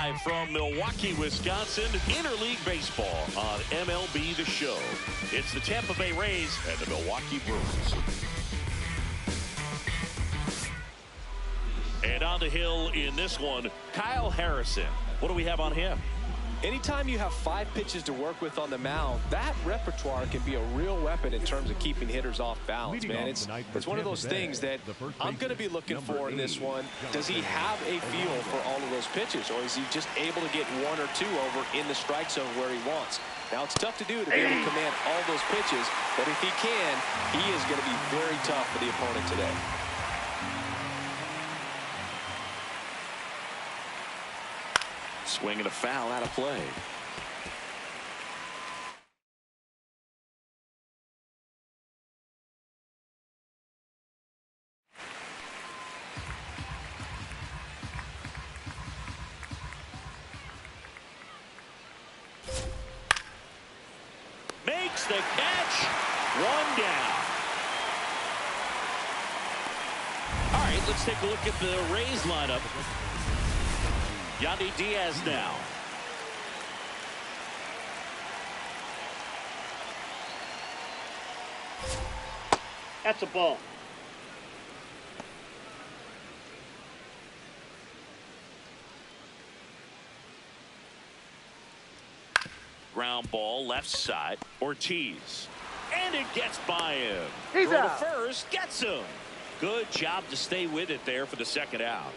Live from Milwaukee, Wisconsin, Interleague Baseball on MLB The Show. It's the Tampa Bay Rays and the Milwaukee Brewers. And on the hill in this one, Kyle Harrison. What do we have on him? Anytime you have 5 pitches to work with on the mound, that repertoire can be a real weapon in terms of keeping hitters off balance, man. It's one of those things that I'm going to be looking for in this one. Does he have a feel for all of those pitches, or is he just able to get 1 or 2 over in the strike zone where he wants? Now, it's tough to do to be able to command all those pitches, but if he can, he is going to be very tough for the opponent today. Swing and a foul out of play. Makes the catch. 1 down. All right, let's take a look at the Rays lineup. Yandy Diaz now. That's a ball. Ground ball left side. Ortiz. And it gets by him. He's Throw out. to first. Gets him. Good job to stay with it there for the second out.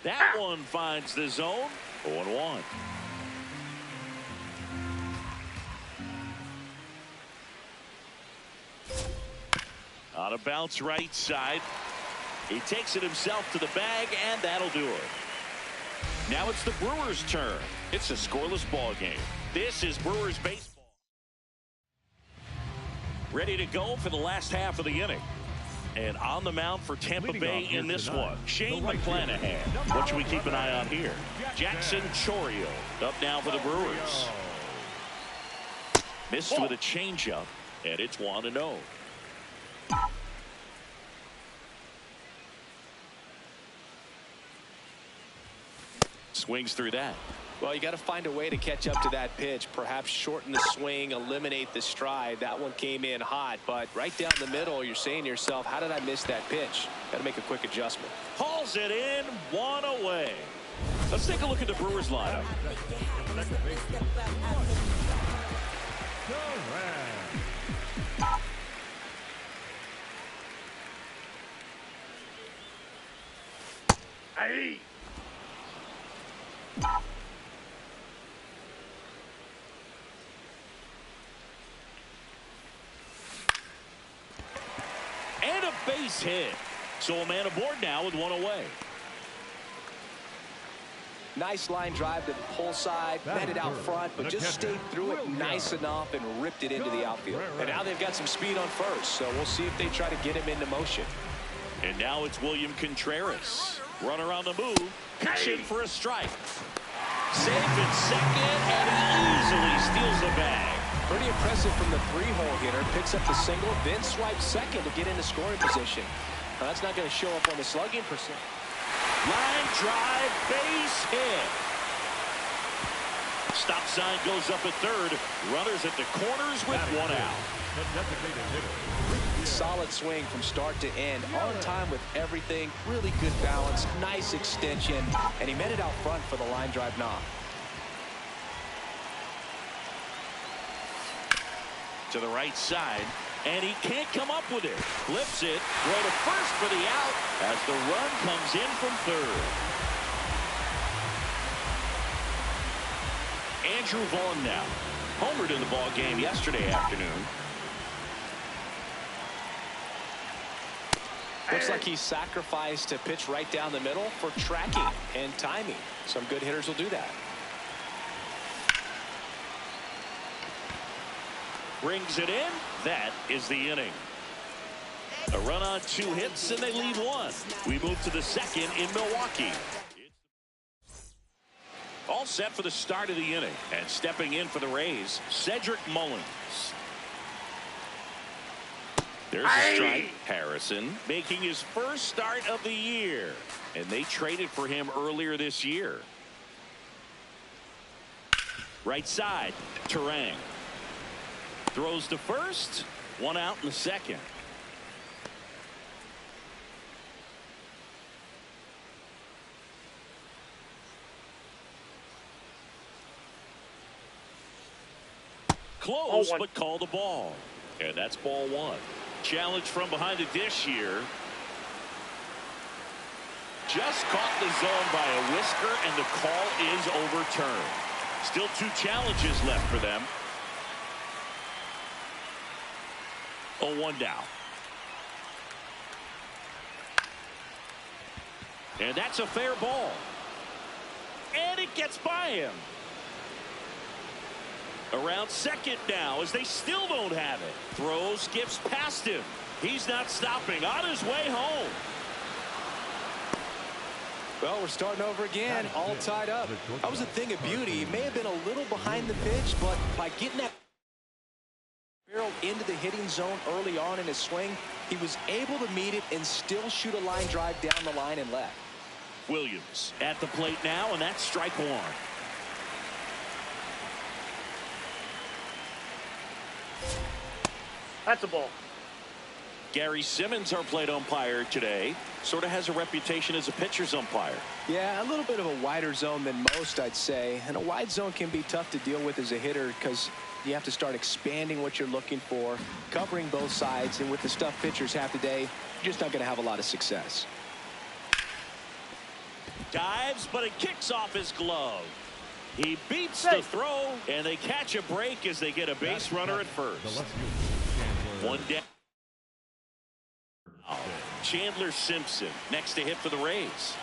That one finds the zone. 0-1. On a bounce right side. He takes it himself to the bag, and that'll do it. Now it's the Brewers' turn. It's a scoreless ball game. This is Brewers baseball. Ready to go for the last half of the inning. And on the mound for Tampa Bay in this one, Shane McClanahan. What should we keep an eye on here? Jackson Chourio up now for the Brewers. Missed with a changeup, and it's 1-0. Swings through that. Well, you got to find a way to catch up to that pitch. Perhaps shorten the swing, eliminate the stride. That one came in hot, but right down the middle, you're saying to yourself, how did I miss that pitch? Got to make a quick adjustment. Hauls it in, 1 away. Let's take a look at the Brewers lineup. Hey. And a base hit. So a man aboard now with 1 away. Nice line drive to the pull side, met it out front, but just stayed through it nice enough and ripped it into the outfield. And now they've got some speed on first, so we'll see if they try to get him into motion. And now it's William Contreras. Runner on the move, pitching for a strike. Safe at second, and he easily steals the bag. Pretty impressive from the 3-hole hitter. Picks up the single, then swipes second to get into scoring position. Now, that's not going to show up on the slugging percent. Line drive, base hit. Stop sign goes up at third. Runners at the corners with 1 out. Solid swing from start to end. On time with everything. Really good balance. Nice extension. And he met it out front for the line drive knock. To the right side, and he can't come up with it. Flips it, throw to first for the out as the run comes in from third. Andrew Vaughn now. Homered in the ball game yesterday afternoon. Looks like he sacrificed to pitch right down the middle for tracking and timing. Some good hitters will do that. Brings it in. That is the inning. A run on 2 hits, and they lead 1. We move to the second in Milwaukee. All set for the start of the inning. And stepping in for the Rays, Cedric Mullins. There's a strike. Harrison making his first start of the year. And they traded for him earlier this year. Right side. Terang. Throws to first. One out in the second. Close, but call the ball. And that's ball one. Challenge from behind the dish here. Just caught the zone by a whisker, and the call is overturned. Still 2 challenges left for them. 0-1 down. And that's a fair ball. And it gets by him. Around second now as they still don't have it. Throw skips past him. He's not stopping. On his way home. Well, we're starting over again, all tied up. That was a thing of beauty. He may have been a little behind the pitch, but by getting that barrel into the hitting zone early on in his swing, he was able to meet it and still shoot a line drive down the line and left. Williams at the plate now, and that's strike one. That's a ball. Gary Simmons, our plate umpire today, sort of has a reputation as a pitcher's umpire. Yeah, a little bit of a wider zone than most, I'd say. And a wide zone can be tough to deal with as a hitter because you have to start expanding what you're looking for, covering both sides. And with the stuff pitchers have today, you're just not going to have a lot of success. Dives, but it kicks off his glove. He beats the throw, and they catch a break as they get a base runner at first. One down. Chandler Simpson next to hit for the Rays.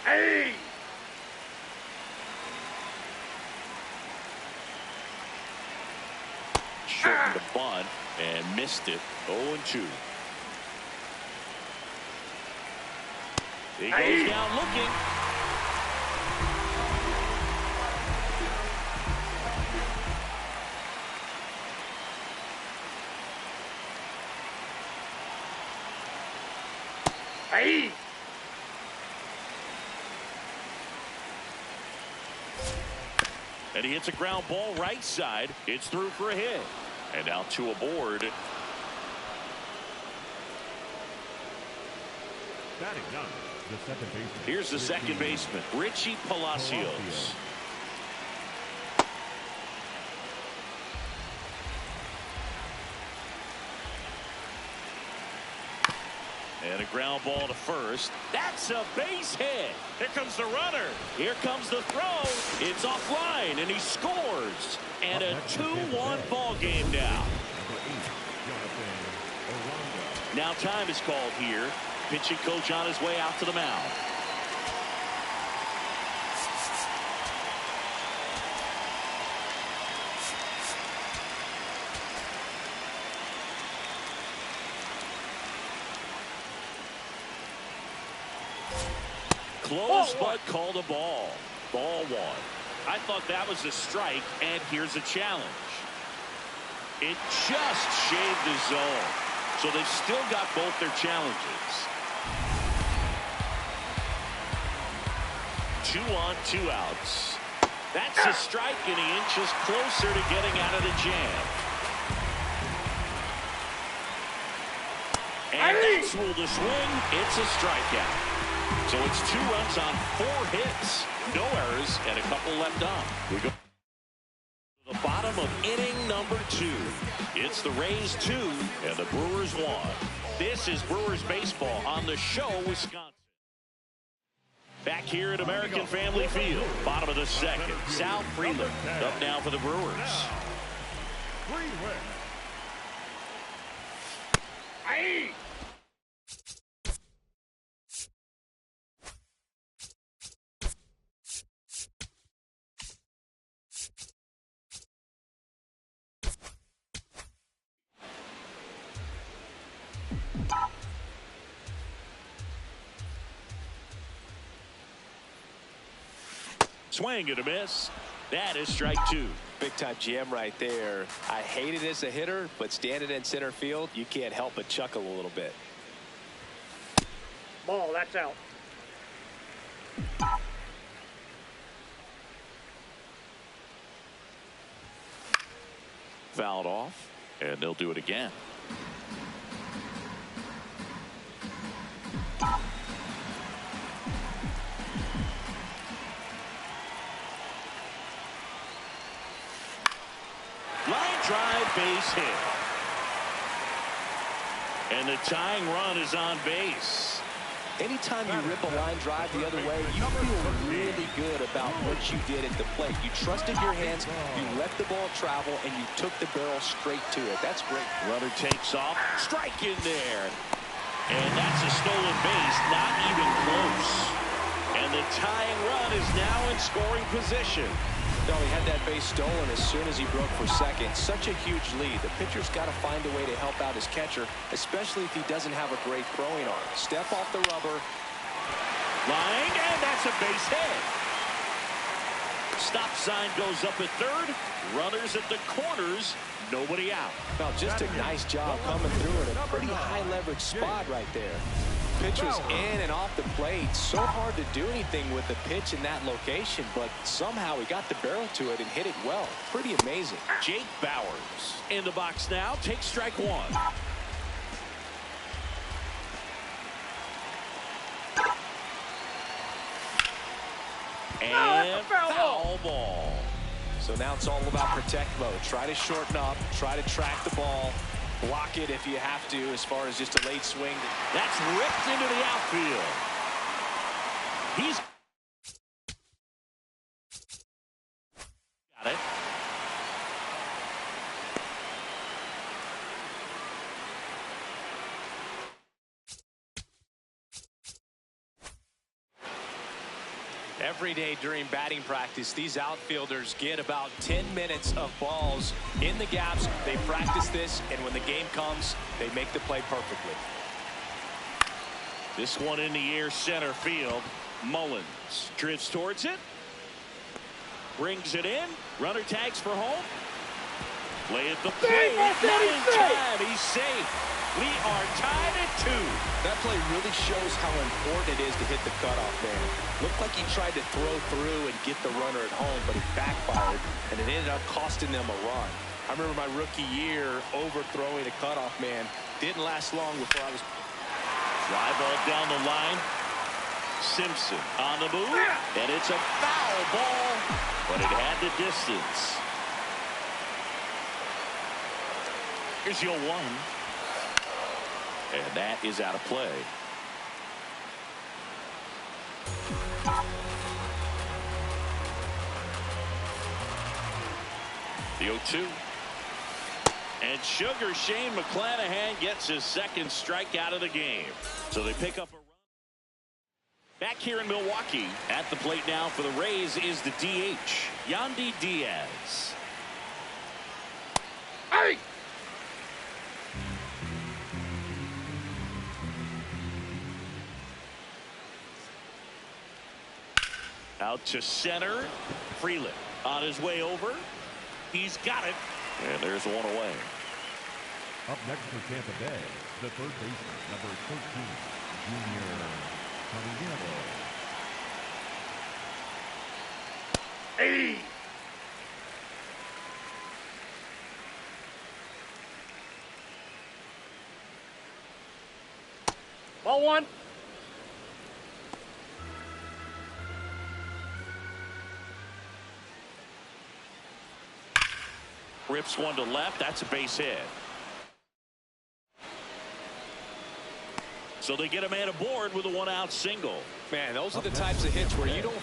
Hey! Shortened the bunt and missed it. 0-2. He goes down looking. Hey! And he hits a ground ball right side. It's through for a hit. And now 2 aboard. Here's the second baseman, Richie Palacios. And a ground ball to first. That's a base hit. Here comes the runner. Here comes the throw. It's offline, and he scores. And a 2-1 ball game now. Now time is called here. Pitching coach on his way out to the mound. Close, but called a ball. Ball one. I thought that was a strike, and here's a challenge. It just shaved the zone. So they've still got both their challenges. 2 on, 2 outs. That's a strike, and he inches closer to getting out of the jam. And that's ruled a swing. It's a strikeout. So it's 2 runs on 4 hits. No errors, and a couple left on. We go to the bottom of inning number 2. It's the Rays 2 and the Brewers 1. This is Brewers baseball on the show, Wisconsin. Back here at American Family Field, bottom of the second. Sal Freeland up now for the Brewers. Hey! Swing and a miss. That is strike 2. big-time jam right there. I hate it as a hitter, but standing in center field, you can't help but chuckle a little bit. Ball, that's out. Fouled off, and they'll do it again. Line drive, base hit. And the tying run is on base. Anytime you rip a line drive the other way, you feel really good about what you did at the plate. You trusted your hands, you let the ball travel, and you took the barrel straight to it. That's great. Runner takes off, strike in there. And that's a stolen base, not even close. And the tying run is now in scoring position. No, he had that base stolen as soon as he broke for second. Such a huge lead. The pitcher's got to find a way to help out his catcher, especially if he doesn't have a great throwing arm. Step off the rubber. Line, and that's a base hit. Stop sign goes up at third. Runners at the corners. Nobody out. Well, just a nice job coming through in a pretty high leverage spot right there. Pitcher's in and off the plate. So hard to do anything with the pitch in that location, but somehow he got the barrel to it and hit it well. Pretty amazing. Jake Bowers in the box now. Takes strike one. And foul ball. So now it's all about protect mode. Try to shorten up, try to track the ball, block it if you have to as far as just a late swing. That's ripped into the outfield. He's got it. Every day during batting practice, these outfielders get about 10 minutes of balls in the gaps. They practice this, and when the game comes, they make the play perfectly. This one in the air, center field. Mullins drifts towards it. Brings it in. Runner tags for home. Play at the plate. Not in time. He's safe. We are tied at 2. That play really shows how important it is to hit the cutoff man. Looked like he tried to throw through and get the runner at home, but it backfired, and it ended up costing them a run. I remember my rookie year overthrowing a cutoff man. Didn't last long before I was... Fly ball down the line. Simpson on the move, and it's a foul ball, but it had the distance. Here's your 1. And that is out of play. The 0-2. And Sugar Shane McClanahan gets his second strikeout of the game. So they pick up a run. Back here in Milwaukee, at the plate now for the Rays is the DH, Yandy Diaz. Hey! Out to center. Freeland on his way over. He's got it. And there's one away. Up next for Tampa Bay, the third baseman, number 13, Junior Caminero. Hey! Ball 1. Rips one to left. That's a base hit. So they get a man aboard with a 1-out single. Man, those are the types of hits where you don't...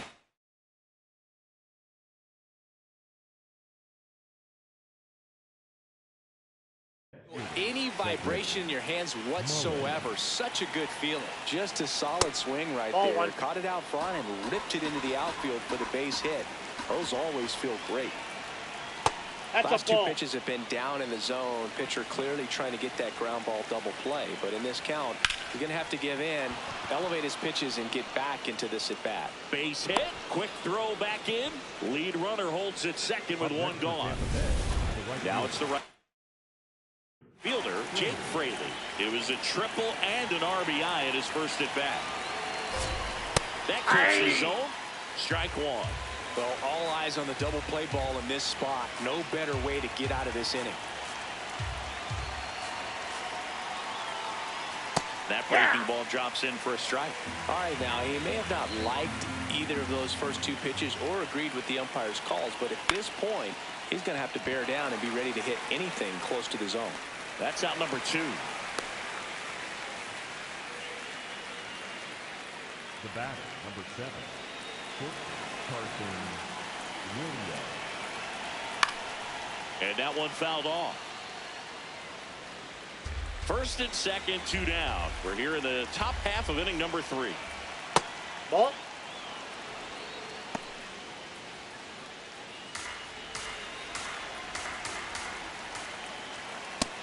any vibration in your hands whatsoever. Such a good feeling. Just a solid swing right Ball there. 1. Caught it out front and ripped it into the outfield for the base hit. Those always feel great. That's Last a ball. 2 pitches have been down in the zone. Pitcher clearly trying to get that ground ball double play. But in this count, You're going to have to give in, elevate his pitches, and get back into this at bat. Base hit. Quick throw back in. Lead runner holds at second with one gone. Now it's the right fielder, Jake Fraley. It was a triple and an RBI at his first at bat. That keeps the zone. Strike one. Well, all eyes on the double play ball in this spot. No better way to get out of this inning. That breaking ball drops in for a strike. All right, now he may have not liked either of those first two pitches or agreed with the umpire's calls, but at this point, he's going to have to bear down and be ready to hit anything close to the zone. That's out number 2. The batter, number 7, Carson Williams. And that one fouled off. First and second, 2 down. We're here in the top half of inning number 3. Ball.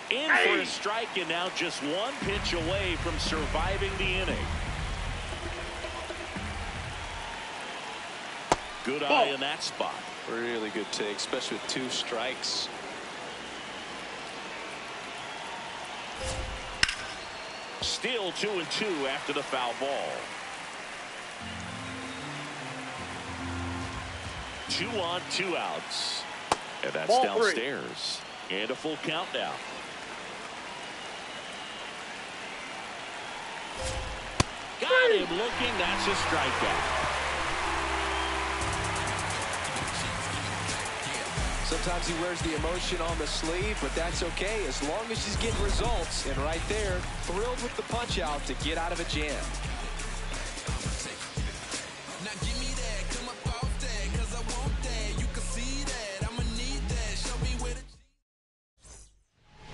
In for a strike, and now just one pitch away from surviving the inning. Good eye in that spot. Really good take, especially with 2 strikes. Still 2-2 after the foul ball. 2 on, 2 outs. And that's Ball downstairs. 3. And a full count now. Got him looking. That's a strikeout. Sometimes he wears the emotion on the sleeve, but that's okay as long as he's getting results. And right there, thrilled with the punch out to get out of a jam.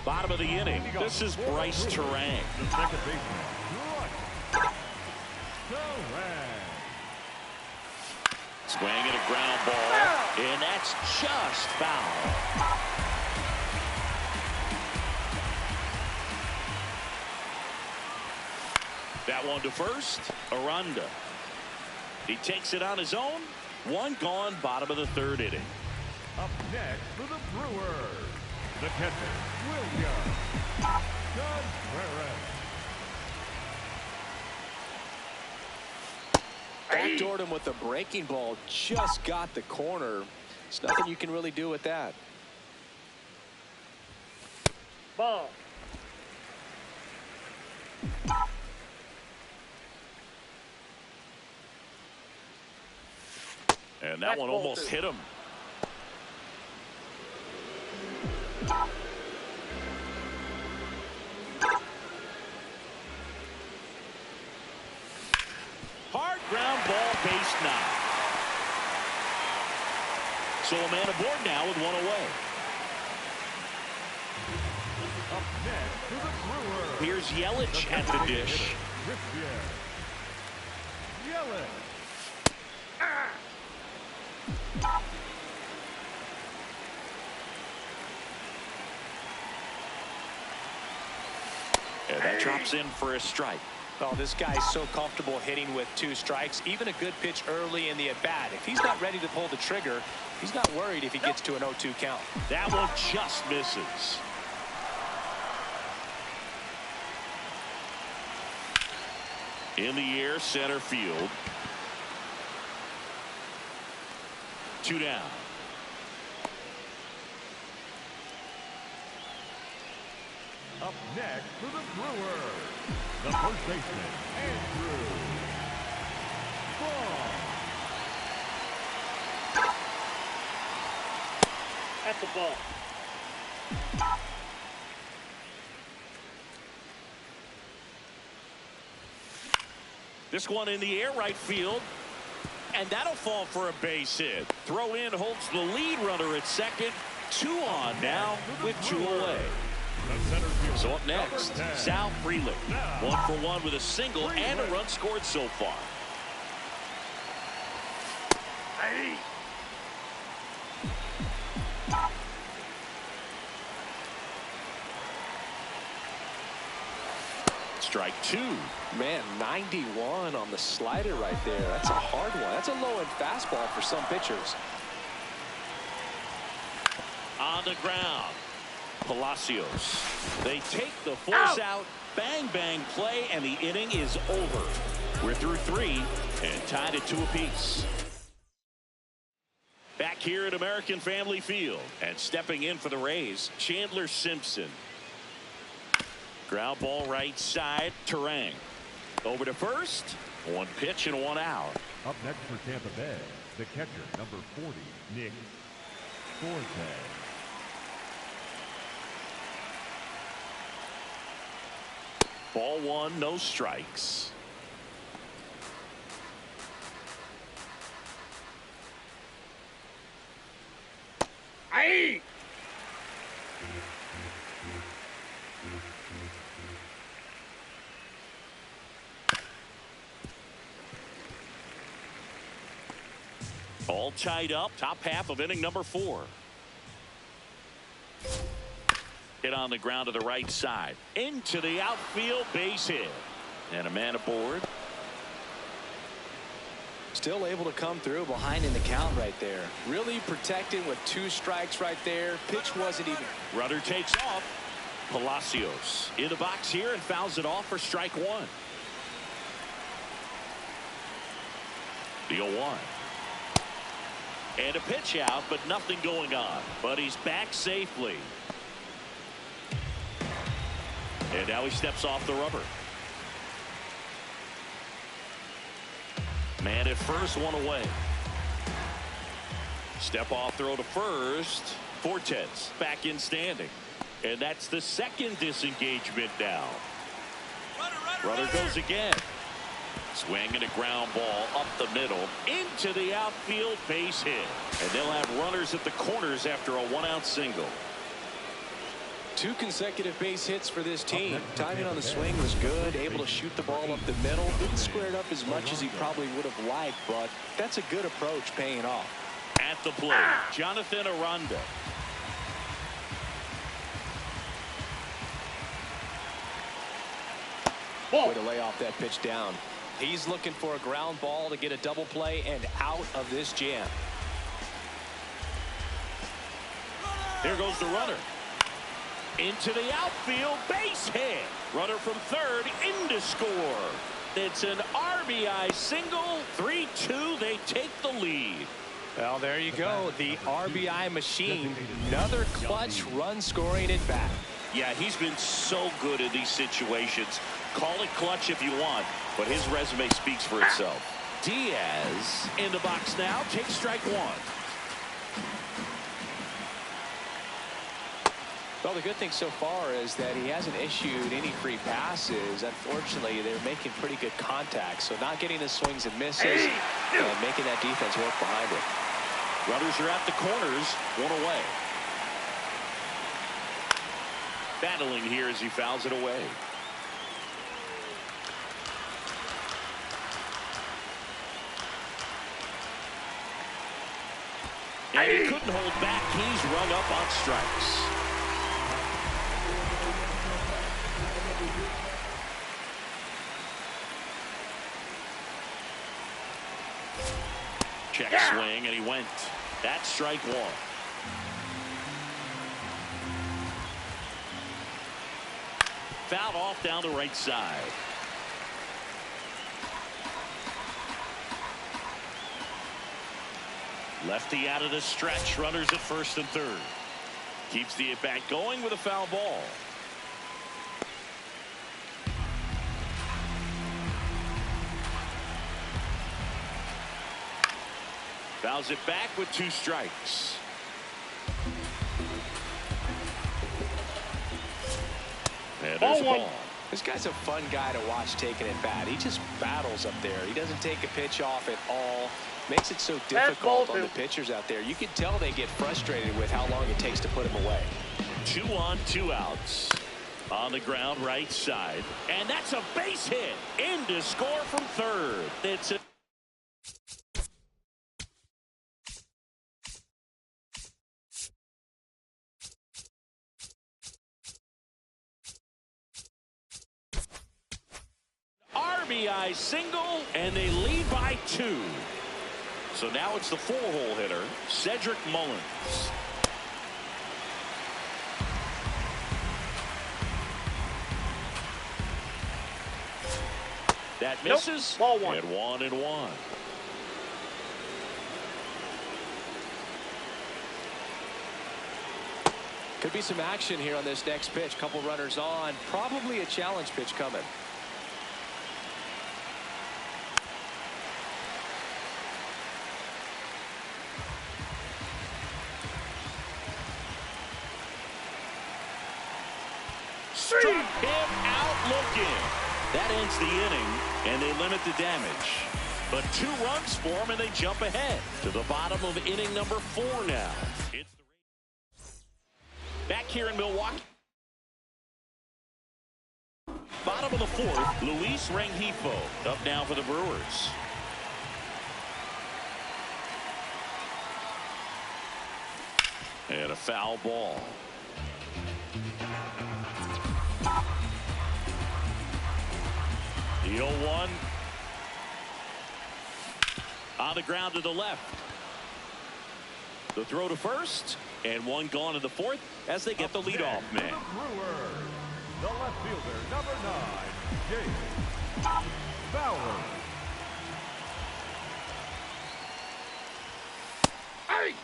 Bottom of the inning. This is Bryce Terang. The second baseman, Swing and a ground ball, and that's just foul. That one to first, Aranda. He takes it on his own. 1 gone, bottom of the 3rd inning. Up next for the Brewers, the catcher, Williams Contreras. Backdoored him with a breaking ball. Just got the corner. There's nothing you can really do with that. Ball. And that one almost hit him. Hard ground ball, base knock. So a man aboard now with 1 away. Up next for the Brewers, Here's Yelich at the dish. Yelich. And that drops in for a strike. Oh, this guy's so comfortable hitting with 2 strikes. Even a good pitch early in the at-bat. If he's not ready to pull the trigger, he's not worried if he gets to an 0-2 count. That one just misses. In the air, center field. 2 down. Up next for the Brewers, the first baseman, Andrew Vaughn. At the ball. This one in the air, right field. And that'll fall for a base hit. Throw in holds the lead runner at second. 2 on now with 2 away. So up next, Sal Frelick. 1 for 1 with a single and a run scored so far. strike two. Man, 91 on the slider right there. That's a hard one. That's a low-end fastball for some pitchers. On the ground, Palacios. They take the force out. Bang, bang play, and the inning is over. We're through three and tied at 2 apiece. Back here at American Family Field, and stepping in for the Rays, Chandler Simpson. Ground ball right side, Terang. Over to first. 1 pitch and 1 out. Up next for Tampa Bay, the catcher, number 40, Nick Forte. Ball 1, no strikes. Aye. All tied up, top half of inning number 4. Hit on the ground to the right side. Into the outfield, base hit. And a man aboard. Still able to come through behind in the count right there. Really protected with 2 strikes right there. Pitch wasn't even. Runner takes off. Palacios in the box here and fouls it off for strike 1. The 0-1. And a pitch out, but nothing going on. But he's back safely. And now he steps off the rubber. Man at first, 1 away. Step off throw to first. Fortes back in standing. And that's the second disengagement now. Runner goes again. Swing and a ground ball up the middle into the outfield, base hit. And they'll have runners at the corners after a 1-out single. 2 consecutive base hits for this team. Timing on the swing was good. Able to shoot the ball up the middle. Didn't square it up as much as he probably would have liked, but that's a good approach paying off. At the plate, Jonathan Aranda. Way to lay off that pitch down. He's looking for a ground ball to get a double play and out of this jam. Here goes the runner. Into the outfield, base hit. Runner from third in to score. It's an RBI single. 3-2. They take the lead. Well, there you go. The RBI machine. Another clutch run scoring at bat. Yeah, he's been so good in these situations. Call it clutch if you want, but his resume speaks for itself. Diaz in the box now. Takes strike 1. Well, the good thing so far is that he hasn't issued any free passes. Unfortunately, they're making pretty good contact, so not getting the swings and misses and making that defense work behind it. Runners are at the corners, 1 away. Battling here as he fouls it away. And he couldn't hold back. He's rung up on strikes. Check swing, and he went. That's strike 1. Fouled off down the right side. Lefty out of the stretch. Runners at first and third. Keeps the at-bat going with a foul ball. Fouls it back with 2 strikes. And there's a ball. This guy's a fun guy to watch taking at bat. He just battles up there. He doesn't take a pitch off at all. Makes it so difficult on the pitchers out there. You can tell they get frustrated with how long it takes to put him away. 2 on, 2 outs. On the ground right side. And that's a base hit. In to score from third. It's a RBI single, and they lead by 2. So now it's the 4-hole hitter, Cedric Mullins. That misses. Ball 1. And 1-1. Could be some action here on this next pitch. Couple runners on. Probably a challenge pitch coming. Struck him out looking. That ends the inning, and they limit the damage. But 2 runs for them, and they jump ahead to the bottom of inning number 4 now. It's back here in Milwaukee. Bottom of the 4th, Luis Rengifo up now for the Brewers. And a foul ball. The 0-1. On the ground to the left. The throw to first, and 1 gone in the 4th as they get the leadoff man. The Brewers, the left fielder, number 9, Jake Bauer. Hey!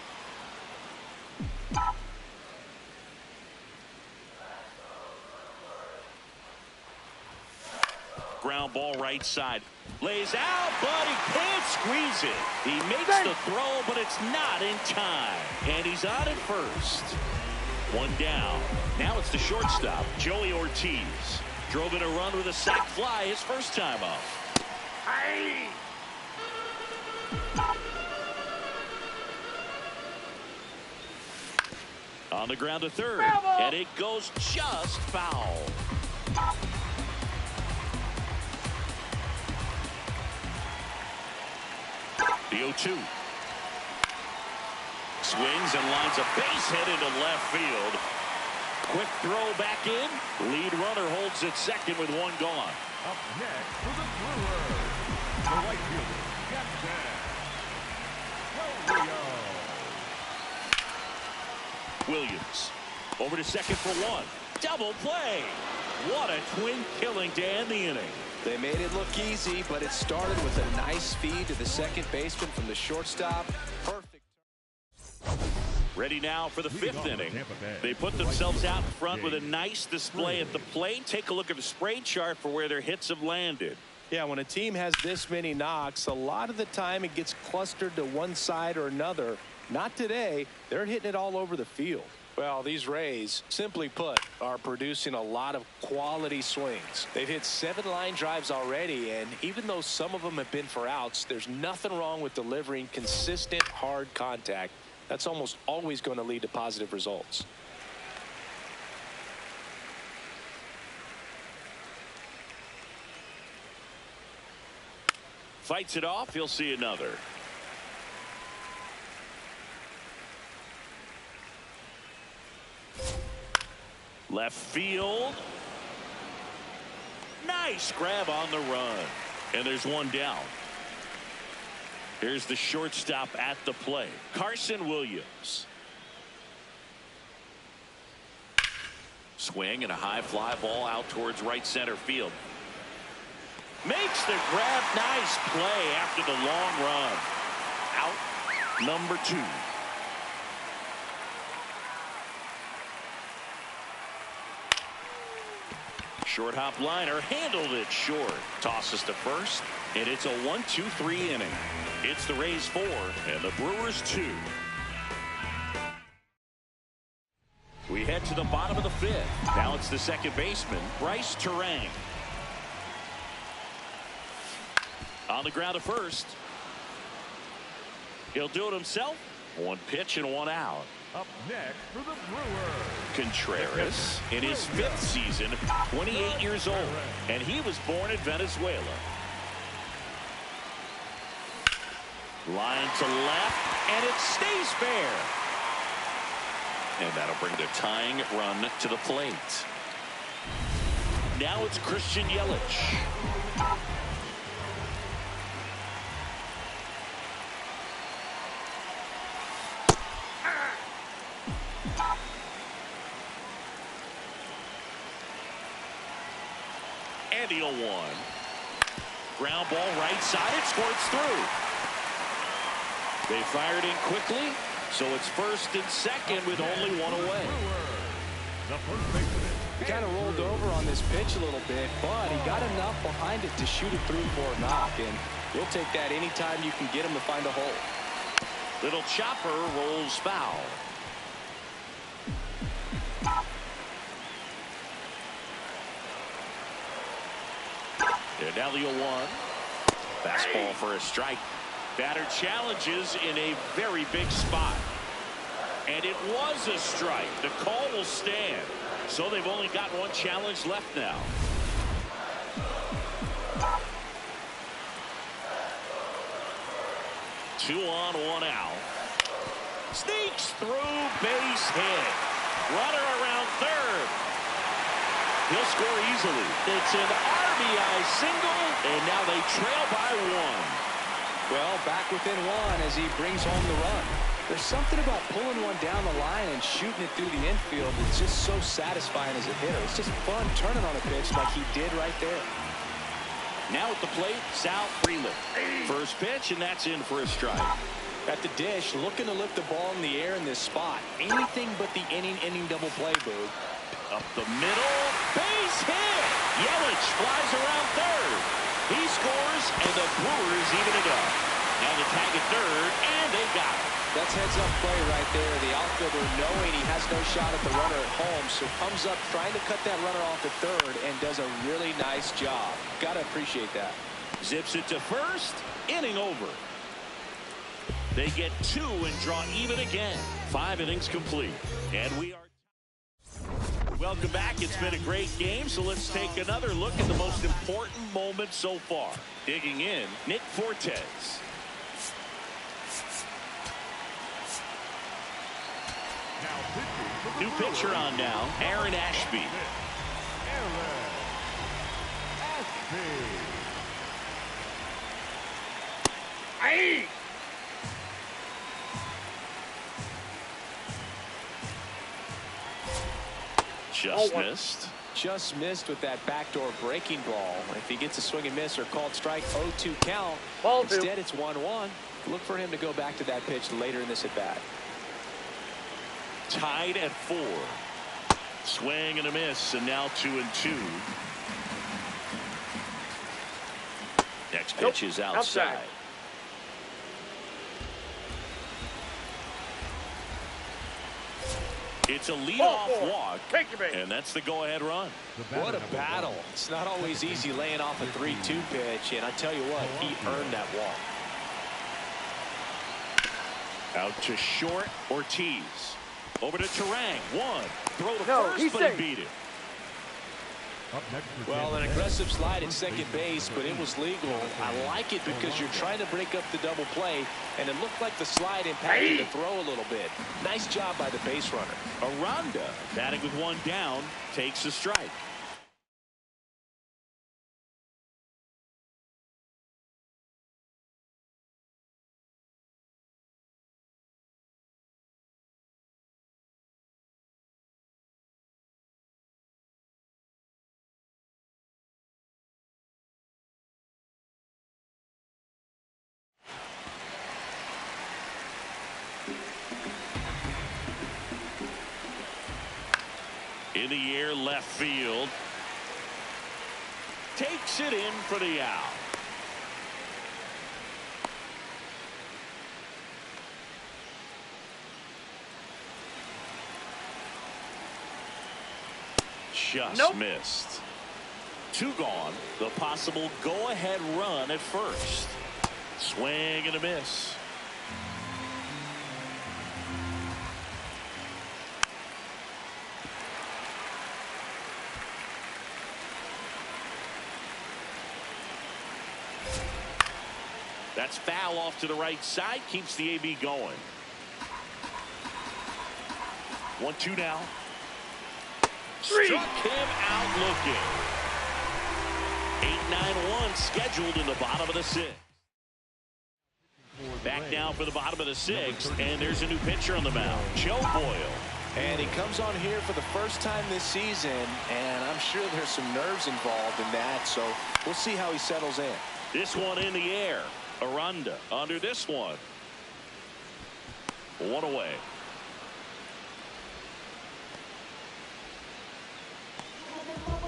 Ground ball right side. Lays out, but he can't squeeze it. He makes the throw, but it's not in time. And he's on at first. 1 down. Now it's the shortstop, Joey Ortiz. Drove in a run with a sac fly his first time up. Hey! On the ground to third. And it goes just foul. The 0-2. Swings and lines a base hit into left field. Quick throw back in. Lead runner holds it second with 1 gone. Up next for the Brewers, the right fielder, Captain Williams. Over to second for 1. Double play. What a twin killing to end the inning. They made it look easy, but it started with a nice feed to the second baseman from the shortstop. Perfect. Ready now for the 5th inning. They put themselves out in front with a nice display at the plate. Take a look at the spray chart for where their hits have landed. Yeah, when a team has this many knocks, a lot of the time it gets clustered to one side or another. Not today. They're hitting it all over the field. Well, these Rays, simply put, are producing a lot of quality swings. They've hit 7 line drives already, and even though some of them have been for outs, there's nothing wrong with delivering consistent, hard contact. That's almost always going to lead to positive results. Fights it off. He'll see another. Left field. Nice grab on the run. And there's 1 down. Here's the shortstop at the play, Carson Williams. Swing and a high fly ball out towards right center field. Makes the grab. Nice play after the long run. Out number 2. Short hop liner, handled it short. Tosses to first, and it's a 1-2-3 inning. It's the Rays 4 and the Brewers 2. We head to the bottom of the 5th. Now it's the second baseman, Bryce Terang. On the ground to first. He'll do it himself. 1 pitch and 1 out. Up next for the Brewers, Contreras in his 5th season, 28 years old, and he was born in Venezuela. Line to left, and it stays fair. And that'll bring the tying run to the plate. Now it's Christian Yelich. And the 0-1. Ground ball right side. It squirts through. They fired in quickly, so it's first and second with only one away. He kind of rolled over on this pitch a little bit, but he got enough behind it to shoot it through for a knock, and you'll take that anytime you can get him to find a hole. Little chopper rolls foul. And now the 0-1. Fastball for a strike. Batter challenges in a very big spot. And it was a strike. The call will stand. So they've only got one challenge left now. Two on, one out. Sneaks through, base hit. Runner around third. He'll score easily. It's an RBI single, and now they trail by one. Well, back within one as he brings home the run. There's something about pulling one down the line and shooting it through the infield that's just so satisfying as a hitter. It's just fun turning on a pitch like he did right there. Now at the plate, Sal Freeland. First pitch, and that's in for a strike. At the dish, looking to lift the ball in the air in this spot. Anything but the inning double play, Boog. Up the middle, base hit. Yelich flies around third. He scores, and the Brewers even it up. Now the tag at third, and they got it. That's heads-up play right there. The outfielder knowing he has no shot at the runner at home, so comes up trying to cut that runner off at third and does a really nice job. Got to appreciate that. Zips it to first, inning over. They get two and draw even again. 5 innings complete. And we are... Welcome back. It's been a great game, so let's take another look at the most important moment so far. Digging in, Nick Fortes. New pitcher on now, Aaron Ashby. Hey! Just missed. Just missed with that backdoor breaking ball. If he gets a swing and miss or called strike, 0-2 count. Instead, it's 1-1. Look for him to go back to that pitch later in this at-bat. Tied at 4. Swing and a miss, and now 2-2. Next pitch is outside. It's a leadoff walk, and that's the go-ahead run. What a battle. It's not always easy laying off a 3-2 pitch, and I tell you what, he earned that walk. Out to short, Ortiz. Over to Terang. One. Throw to first, but he beat it. Well, an aggressive slide at second base, but it was legal. I like it because you're trying to break up the double play, and it looked like the slide impacted the throw a little bit. Nice job by the base runner. Aranda, batting with one down, takes a strike. In the air, left field. Takes it in for the out. Just missed. 2 gone. The possible go-ahead run at first. Swing and a miss. That's foul off to the right side. Keeps the AB going. 1-2 now. Struck him out looking. 8-9-1 scheduled in the bottom of the 6th. Back now for the bottom of the 6th, and there's a new pitcher on the mound, Joe Boyle. And he comes on here for the first time this season, and I'm sure there's some nerves involved in that, so we'll see how he settles in. This one in the air. Aranda under this one. One away.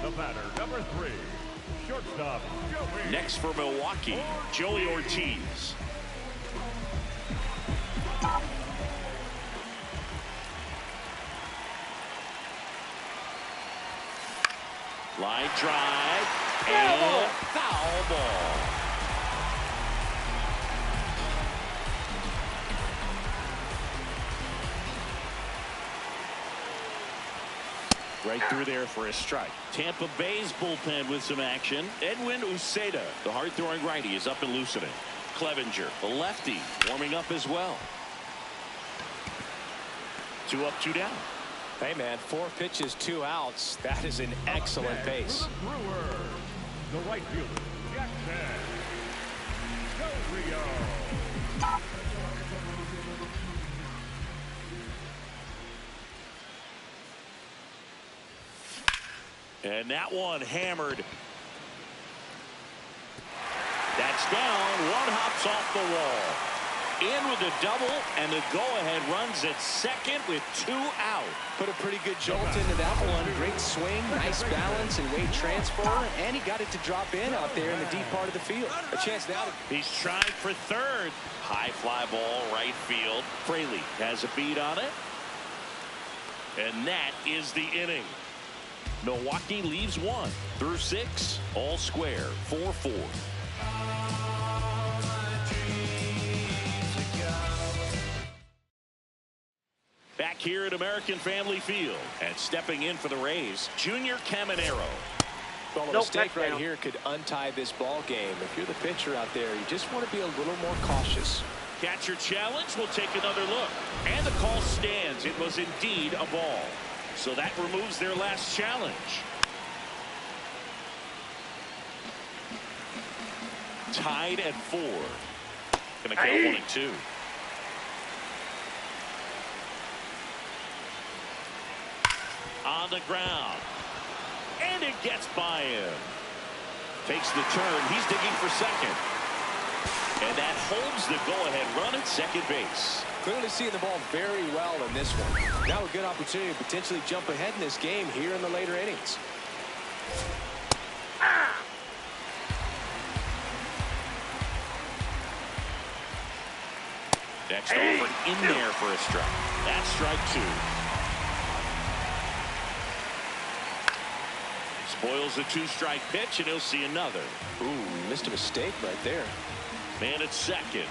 The batter, number 3, shortstop, Joey. Next for Milwaukee, Joey Ortiz. Line drive and foul ball. Right through there for a strike. Tampa Bay's bullpen with some action. Edwin Uceda, the hard-throwing righty, is up and loosening. Clevenger, the lefty, warming up as well. 2 up, 2 down. Hey, man, 4 pitches, 2 outs. That is an excellent pace. Brewers, the right fielder, Jackson. Go Rio. And that one hammered. That's down. One hops off the wall. In with a double, and the go-ahead runs at second with 2 out. Put a pretty good jolt into that one. Great swing, nice balance and weight transfer, and he got it to drop in out there in the deep part of the field. A chance now. He's trying for third. High fly ball, right field. Fraley has a beat on it. And that is the inning. Milwaukee leaves 1 through 6, all square, 4-4. Back here at American Family Field, and stepping in for the Rays, Junior Caminero. Well, a mistake right here could untie this ball game. If you're the pitcher out there, you just want to be a little more cautious. Catcher challenge. We'll take another look. And the call stands. It was indeed a ball. So that removes their last challenge. Tied at 4. Gonna count 1 and 2. On the ground. And it gets by him. Takes the turn. He's digging for second. And that holds the go-ahead run at second base. Clearly seeing the ball very well in this one. Now a good opportunity to potentially jump ahead in this game here in the later innings. Next over in there for a strike. That's strike 2. Spoils the 2-strike pitch, and he'll see another. Ooh, missed a mistake right there. Man at second.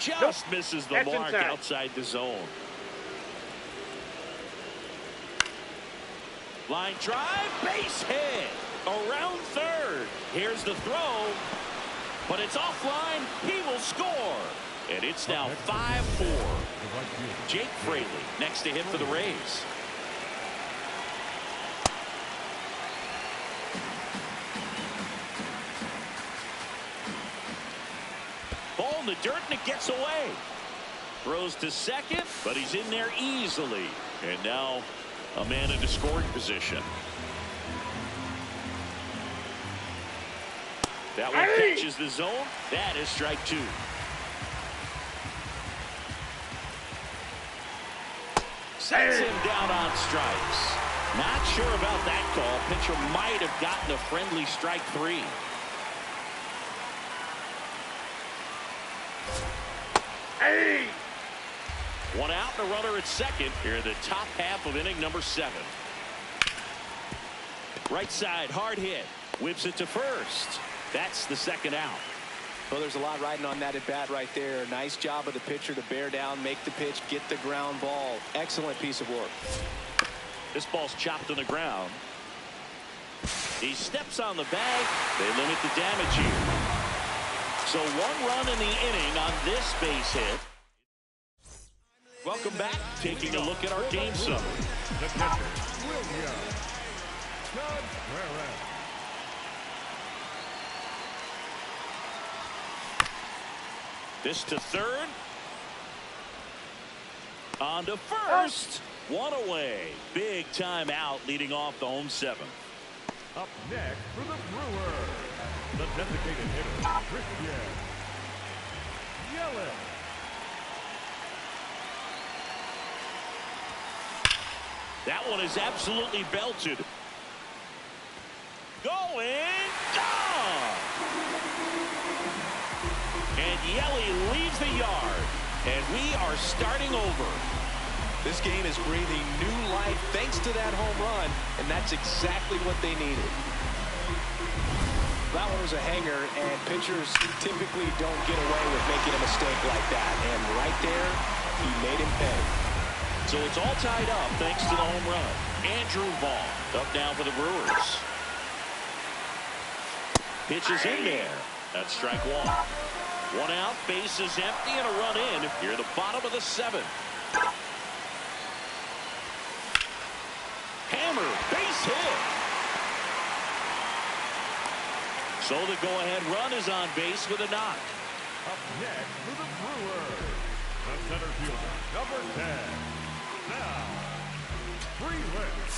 Just misses the mark outside the zone. Line drive, base hit. Around third. Here's the throw. But it's offline. He will score. And it's now 5-4. Jake Fraley next to hit for the Rays. Ball in the dirt, and it gets away. Throws to second, but he's in there easily. And now a man into scoring position. That one catches the zone. That is strike 2. Sets him down on strikes. Not sure about that call. Pitcher might have gotten a friendly strike 3. One out and a runner at second here in the top half of inning number 7. Right side, hard hit. Whips it to first. That's the second out. Well, there's a lot riding on that at bat right there. Nice job of the pitcher to bear down, make the pitch, get the ground ball. Excellent piece of work. This ball's chopped on the ground. He steps on the bag. They limit the damage here. So 1 run in the inning on this base hit. Welcome back. Taking a look at our game summary. The catcher, William Contreras. This to third. On to first. One away. Big time out leading off the home seventh. Up next for the Brewers, the designated hitter, Christian Yelich. That one is absolutely belted. Going gone. And Yelich leaves the yard. And we are starting over. This game is breathing new life thanks to that home run, and that's exactly what they needed. That one was a hanger, and pitchers typically don't get away with making a mistake like that. And right there, he made him pay. So it's all tied up thanks to the home run. Andrew Vaughn up now for the Brewers. Pitch is in there. That's strike one. One out, base is empty, and a run in here at the bottom of the seventh. Hammer, base hit. So the go-ahead run is on base with a knock. Up next for the Brewers, the center fielder, number 10, now, Freeland.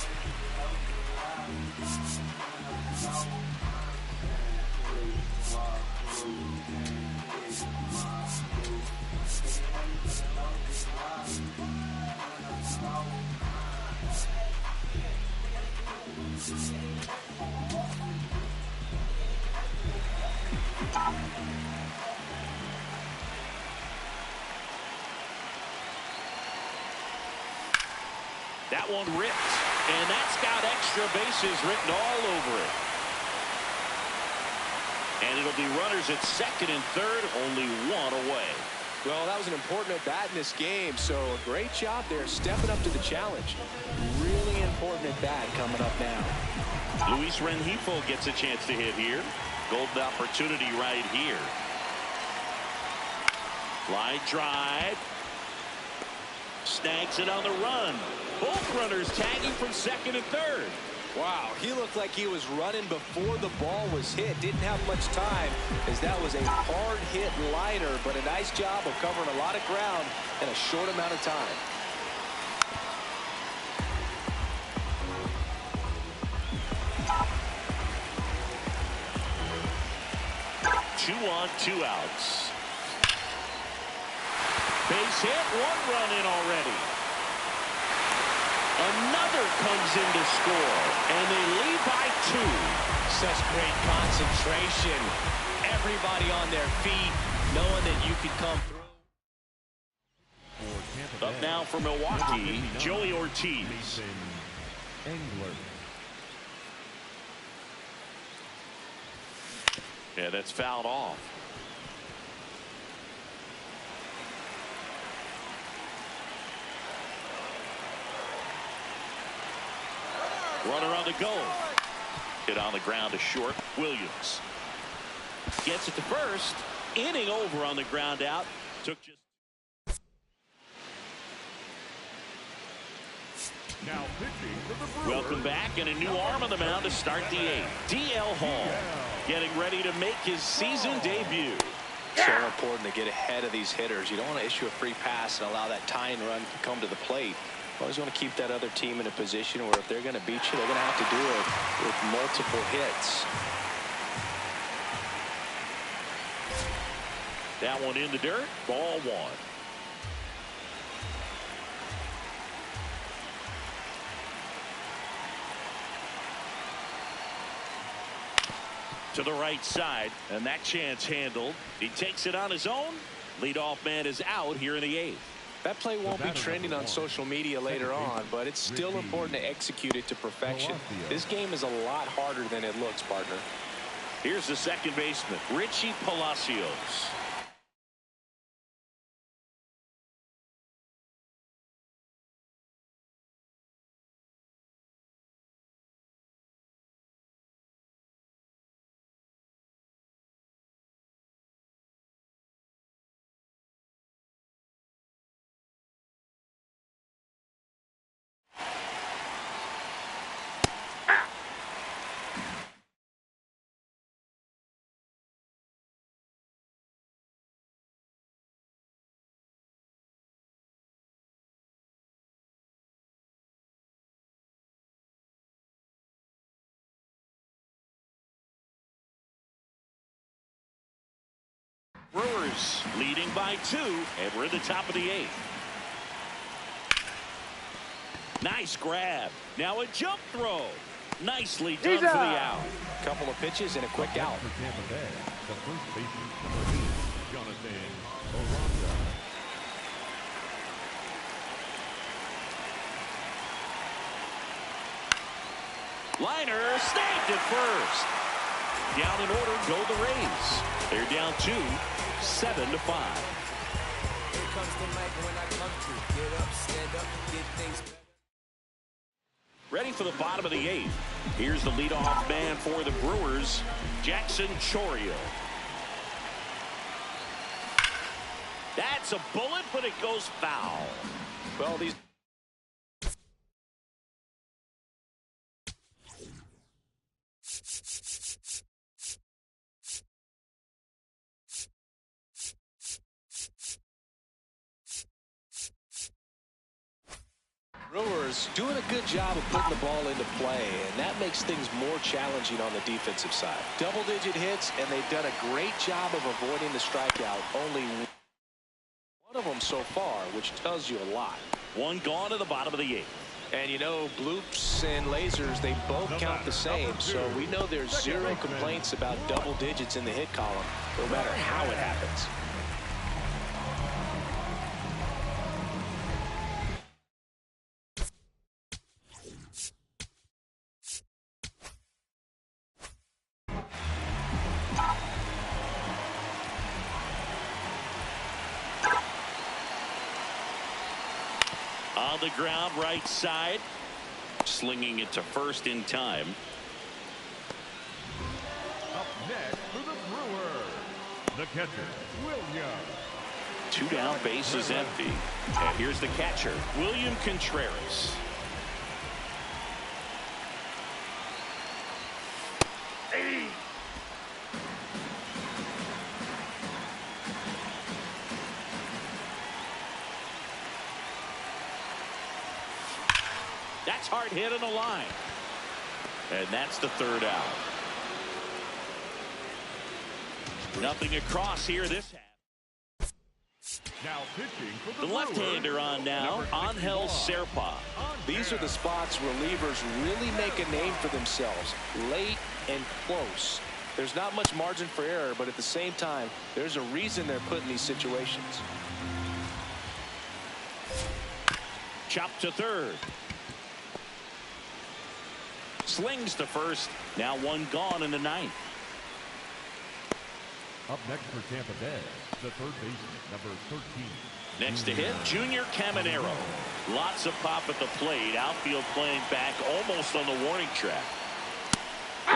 That one ripped, and that's got extra bases written all over it. And it'll be runners at second and third, only one away. Well, that was an important at-bat in this game, so a great job there stepping up to the challenge. Really important at-bat coming up now. Luis Rengifo gets a chance to hit here. Golden opportunity right here. Line drive. Snags it on the run. Both runners tagging from second and third. Wow, he looked like he was running before the ball was hit. Didn't have much time, as that was a hard hit liner, but a nice job of covering a lot of ground in a short amount of time. Two on, two outs. Base hit, one run in already. Another comes in to score, and they lead by two. Such great concentration. Everybody on their feet, knowing that you could come through. Up now for Milwaukee, Joey Ortiz. Yeah, that's fouled off. Runner on the go. Hit on the ground to short. Williams gets it to first. Inning over on the ground out. Took just. Now pitching for the Brewers. Welcome back, and a new arm on the mound to start the eighth. DL Hall getting ready to make his season debut. So important to get ahead of these hitters. You don't want to issue a free pass and allow that tying run to come to the plate. You always want to keep that other team in a position where if they're going to beat you, they're going to have to do it with multiple hits. That one in the dirt. Ball one. To the right side, and that chance handled. He takes it on his own. Leadoff man is out here in the eighth. That play won't be trending on social media later on, but it's still important to execute it to perfection. This game is a lot harder than it looks, partner. Here's the second baseman, Richie Palacios. Brewers leading by 2, and we're at the top of the 8th. Nice grab. Now a jump throw. Nicely done for the out. Couple of pitches and a quick out. For Tampa Bay, the first baseman, number 8, Jonathan Oranda. Liner snagged at first. Down in order go the Rays. They're down 2, 7-5. Here comes the night when I come to get up, stand up, get things better. Ready for the bottom of the 8th. Here's the leadoff man for the Brewers, Jackson Chourio. That's a bullet, but it goes foul. Well, these Brewers doing a good job of putting the ball into play, and that makes things more challenging on the defensive side. Double-digit hits, and they've done a great job of avoiding the strikeout. Only one of them so far, which tells you a lot. One gone at the bottom of the 8th. And you know, bloops and lasers, they both count the same, so we know there's zero complaints about double digits in the hit column, no matter how it happens. On the ground, right side. Slinging it to first in time. Up next for the Brewers, the catcher, William. 2 down, base is empty. And here's the catcher, William Contreras. Hey. That's hard hit on the line. And that's the 3rd out. Nothing across here this half. Now pitching for The the left-hander on now, Angel Serpa. These are the spots relievers really make a name for themselves, late and close. There's not much margin for error, but at the same time, there's a reason they're put in these situations. Chopped to third. Slings to first. Now 1 gone in the 9th. Up next for Tampa Bay, the third baseman, number 13. Next to hit, Junior Caminero. Lots of pop at the plate. Outfield playing back almost on the warning track.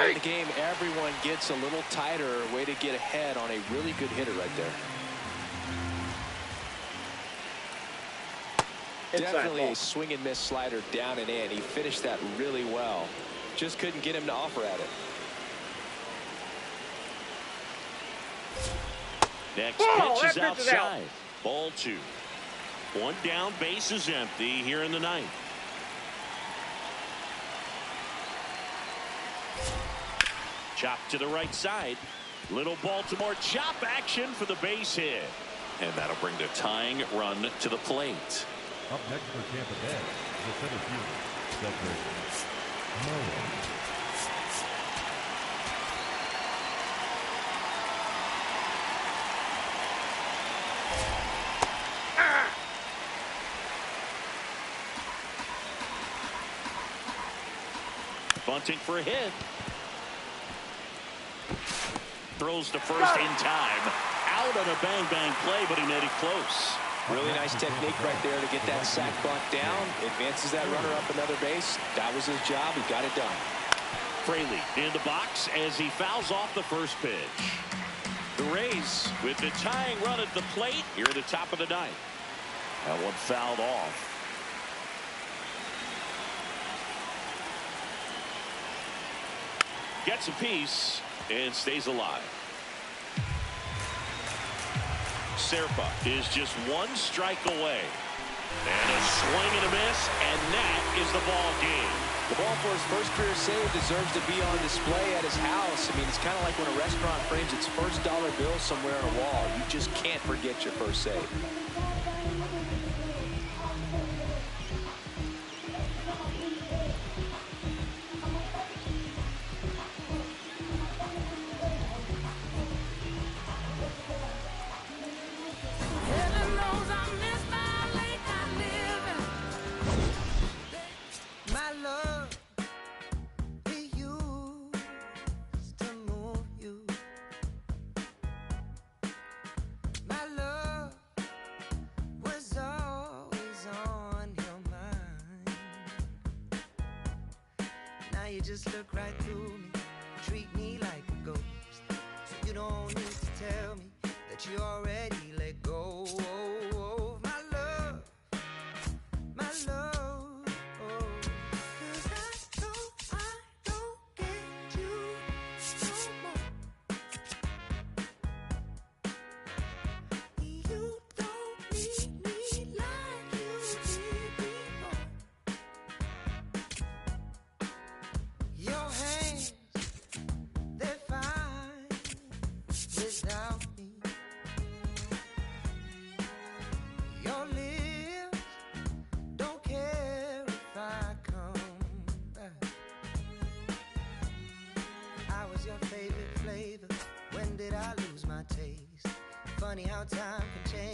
In the game, everyone gets a little tighter. Way to get ahead on a really good hitter right there. Definitely a swing and miss slider down and in. He finished that really well. Just couldn't get him to offer at it. Next pitch is outside. Ball 2. 1 down, base is empty here in the 9th. Chop to the right side. Little Baltimore chop action for the base hit. And that'll bring the tying run to the plate. Up next for Tampa Bay, the center fielder, Cedric Mullins. Bunting for a hit. Throws to first in time. Out on a bang-bang play, but he made it close. Really nice technique right there to get that sac bunt down. Advances that runner up another base. That was his job. He got it done. Fraley in the box as he fouls off the first pitch. The Rays with the tying run at the plate here at the top of the 9th. That one fouled off. Gets a piece and stays alive. Serpa is just 1 strike away. And a swing and a miss, and that is the ball game. The ball for his first career save deserves to be on display at his house. I mean, it's kind of like when a restaurant frames its first dollar bill somewhere on a wall. You just can't forget your first save. You just look right through me, treat me like a ghost. So you don't need to tell me that you already let go of my love, my love. Oh, 'cause I don't get you no more. You don't need me like you did before. Your hands, they're fine without me. Your lips don't care if I come back. I was your favorite flavor. When did I lose my taste? Funny how time can change.